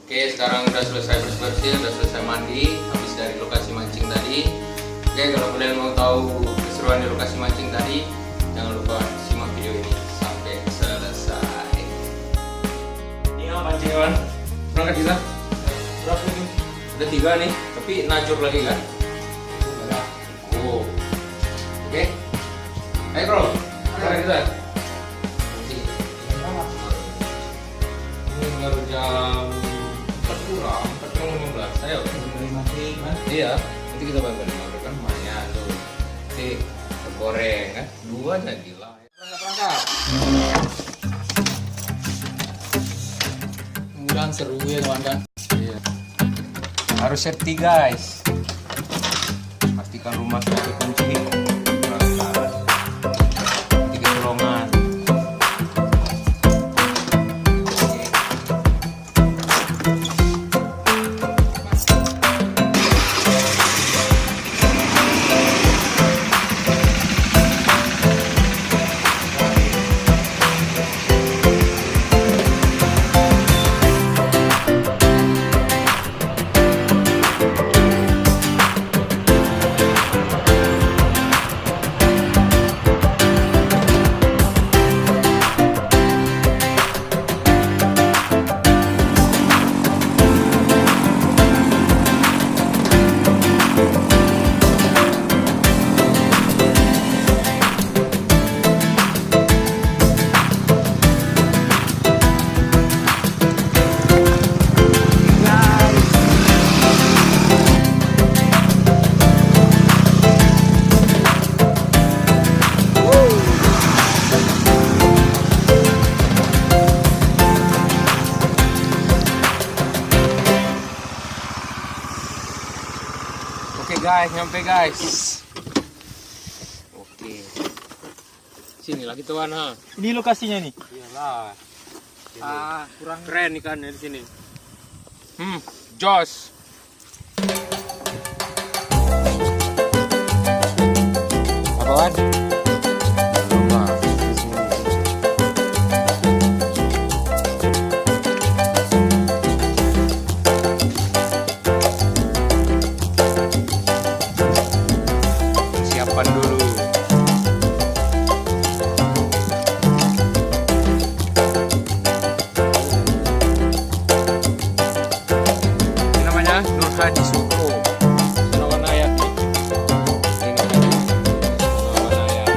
Oke, sekarang udah selesai bersih-bersih, udah selesai mandi, habis dari lokasi mancing tadi. Oke, kalau kalian mau tahu keseruan di lokasi mancing tadi, jangan lupa simak video ini sampai selesai. Ini apa mancing kawan? Berangkat kita? Berapa itu? Ada 3 nih, tapi najur lagi kan? Oh, oke. Ayo bro, berangkat kita. Ini baru jam 4:15. Ayo. Iya, nanti kita bagi kan lumayan tuh. Nanti goreng kan, 2 aja gila. Perangkap. Mudah seru ya kawan kan. Iya. Harus safety guys. Pastikan rumah sudah terkunci. Nanti kecolongan. Oke guys, nyampe guys. Oke. Sini lagi tuan ha. Ini lokasinya nih. Iyalah. Kurang Keren ikannya di sini. Jos. Apaan? Lupa. Siapkan dulu. Ini namanya Nur Hadi Sukro. Surawanaya. Ini Surawanaya.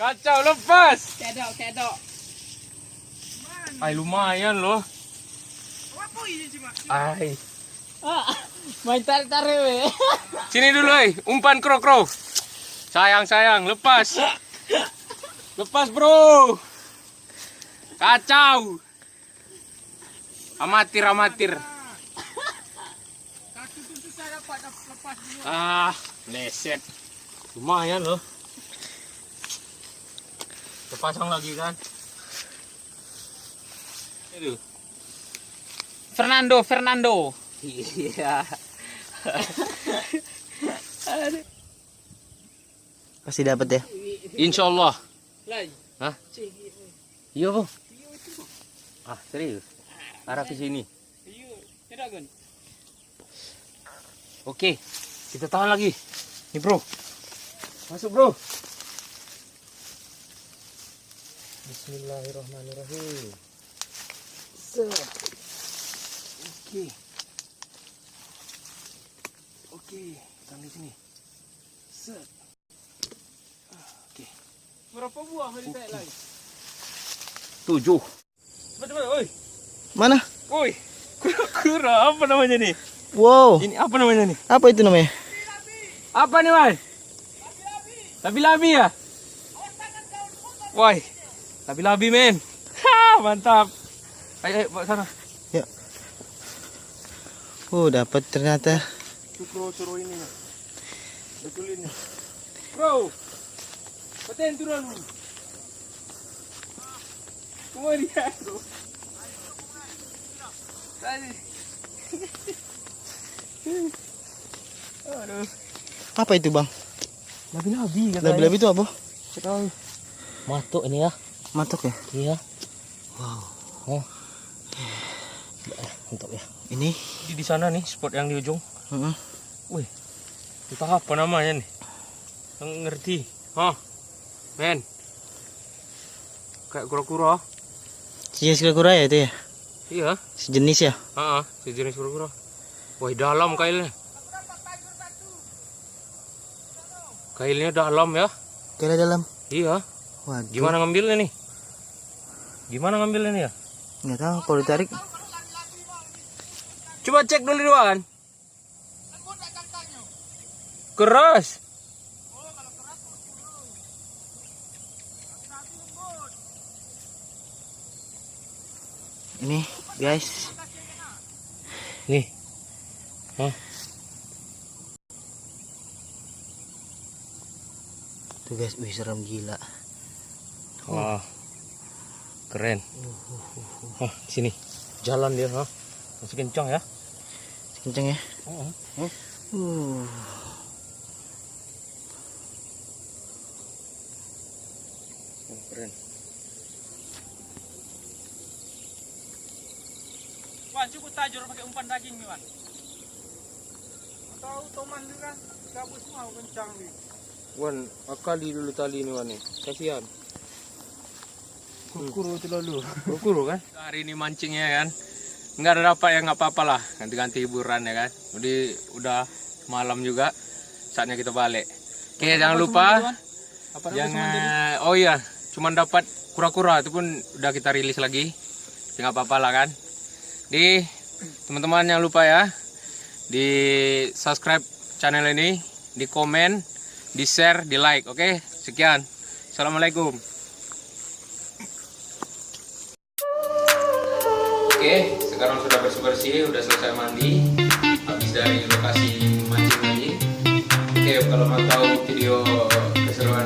Kacau, lepas. Kedok. Ay, lumayan loh. Ay. Main tarik-tarik weh. Sini dulu, umpan kro-kro. Sayang, lepas. Lepas, bro. Kacau. Amatir. Ah, leset. Lumayan loh. Terpasang lagi kan. Itu. Fernando. Iya. Pasti dapat ya. Insya Allah. Lagi. Hah? Iya, Bang. Ah, serius. Arah ke sini. Oke, kita tahan lagi. Nih, Bro. Masuk, Bro. Bismillahirrahmanirrahim. Oke, tahan di sini. Set. Oke. Berapa buah hari tarik lagi? 7. Cepat, oi. Mana? Woi. Kura-kura apa namanya nih? Wow. Ini apa namanya nih? Apa itu namanya? Apa nih, Mas? Labi-labi ya? Woi. Labi-labi, men. Ha, mantap. Ayo, bawa sana. Ya. Dapat ternyata. Suruh ini nih. Betulin nih. Bro. Paten turun dulu. Kemudian, bro. Tadi. Aduh. Apa itu, Bang? Labi-labi katanya. Labi-labi itu apa? Tahu. Matuk ini ya. Matok ya? Iya. Wow. Oh. Mantap ya. Ini? Di sana nih spot yang di ujung. Heeh. Wih. Entah apa namanya nih. Nggak ngerti. Hah. Men. Kayak kura-kura. Sejenis kura-kura ya itu ya? Iya. Sejenis ya? Heeh, sejenis kura-kura. Wah, dalam kailnya. Kailnya dalam ya. Kayak dalam. Iya. Waduh. Gimana ngambilnya nih? Gimana ngambilnya nih ya? Nggak tahu kalau ditarik. Coba cek dulu, Wan. keras. Ini guys. Nih. Hah? Tuh guys, wih serem gila. Wah. Keren. Hah, sini. Jalan dia, ha. Masih kencang ya. Kenceng ya. Oh. Keren. Wan, cukup tajur pakai umpan daging nih, Wan. Tahu toman juga gabus mau kencang nih. Wan, akali dulu tali ini Wan nih. Kasihan. Kukuru itu lalu. Kukuru kan? Hari ini mancingnya kan. Nggak ada dapat ya nggak apa-apa lah. Ganti-ganti hiburan ya kan. Jadi udah malam juga. Saatnya kita balik. Oke, jangan lupa. Jangan. Oh iya, cuman dapat kura-kura itu pun udah kita rilis lagi. Nggak apa-apa lah kan. Di teman-teman jangan lupa ya. Di subscribe channel ini, di komen, di share, di like. Oke, sekian. Assalamualaikum. Oke, sekarang sudah bersih-bersih, udah selesai mandi, habis dari lokasi mancing tadi. Oke, kalau mau tahu video keseruan